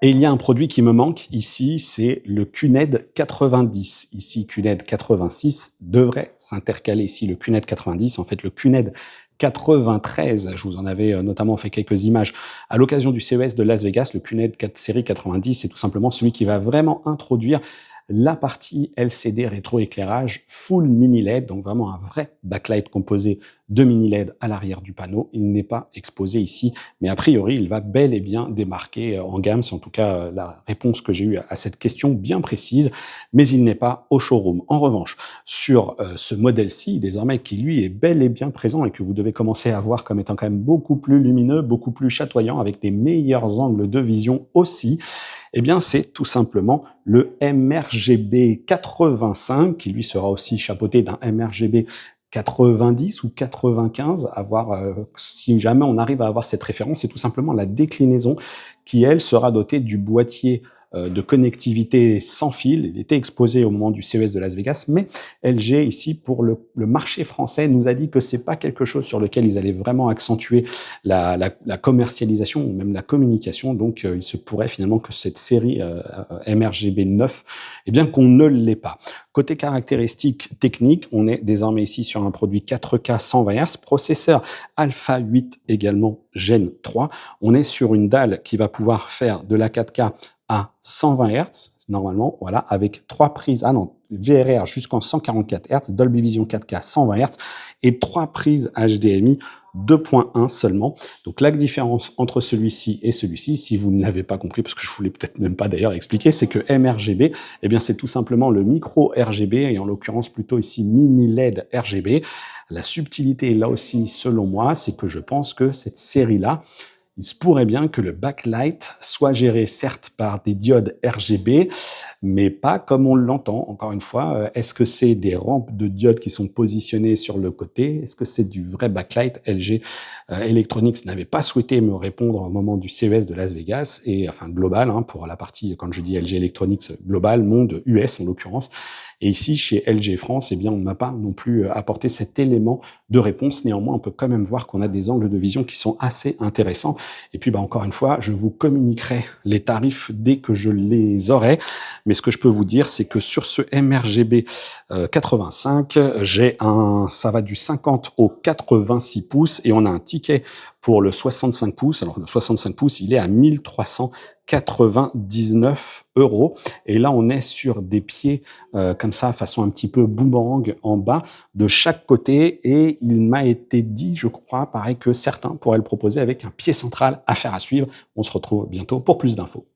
Et il y a un produit qui me manque ici, c'est le QNED 90. Ici, QNED 86 devrait s'intercaler ici, le QNED 90. En fait, le QNED 93, je vous en avais notamment fait quelques images à l'occasion du CES de Las Vegas. Le QNED 4 série 90, c'est tout simplement celui qui va vraiment introduire la partie LCD rétroéclairage full mini LED, donc vraiment un vrai backlight composé de mini LED à l'arrière du panneau. Il n'est pas exposé ici, mais a priori, il va bel et bien démarquer en gamme. C'est en tout cas la réponse que j'ai eue à cette question bien précise, mais il n'est pas au showroom. En revanche, sur ce modèle-ci, désormais, qui lui est bel et bien présent et que vous devez commencer à voir comme étant quand même beaucoup plus lumineux, beaucoup plus chatoyant, avec des meilleurs angles de vision aussi, eh bien, c'est tout simplement le MRGB 85, qui lui sera aussi chapeauté d'un MRGB 90 ou 95, à voir si jamais on arrive à avoir cette référence. C'est tout simplement la déclinaison qui, elle, sera dotée du boîtier de connectivité sans fil. Il était exposé au moment du CES de Las Vegas, mais LG, ici, pour le marché français, nous a dit que c'est pas quelque chose sur lequel ils allaient vraiment accentuer la commercialisation ou même la communication. Donc, il se pourrait finalement que cette série MRGB 9, eh bien, qu'on ne l'ait pas. Côté caractéristiques techniques, on est désormais ici sur un produit 4K 120 Hz, processeur Alpha 8 également Gen 3. On est sur une dalle qui va pouvoir faire de la 4K à 120 Hz, normalement, voilà, avec 3 prises, VRR jusqu'en 144 Hz, Dolby Vision 4K 120 Hz et 3 prises HDMI 2.1 seulement. Donc la différence entre celui-ci et celui-ci, si vous ne l'avez pas compris, parce que je ne voulais peut-être même pas d'ailleurs expliquer, c'est que MRGB, eh bien c'est tout simplement le micro RGB, et en l'occurrence plutôt ici mini LED RGB. La subtilité là aussi, selon moi, c'est que je pense que cette série-là, il se pourrait bien que le backlight soit géré certes par des diodes RGB, mais pas comme on l'entend. Encore une fois, est-ce que c'est des rampes de diodes qui sont positionnées sur le côté? Est-ce que c'est du vrai backlight? LG Electronics n'avait pas souhaité me répondre au moment du CES de Las Vegas, et enfin global, pour la partie, quand je dis LG Electronics, global, monde US en l'occurrence. Et ici, chez LG France, eh bien, on ne m'a pas non plus apporté cet élément de réponse. Néanmoins, on peut quand même voir qu'on a des angles de vision qui sont assez intéressants. Et puis, encore une fois, je vous communiquerai les tarifs dès que je les aurai. Mais ce que je peux vous dire, c'est que sur ce MRGB 85, ça va du 50 au 86 pouces, et on a un ticket pour le 65 pouces. Alors, le 65 pouces, il est à 1399 €. Et là, on est sur des pieds comme ça, façon un petit peu boomerang en bas de chaque côté. Et il m'a été dit, je crois, pareil, que certains pourraient le proposer avec un pied central. Affaire à suivre. On se retrouve bientôt pour plus d'infos.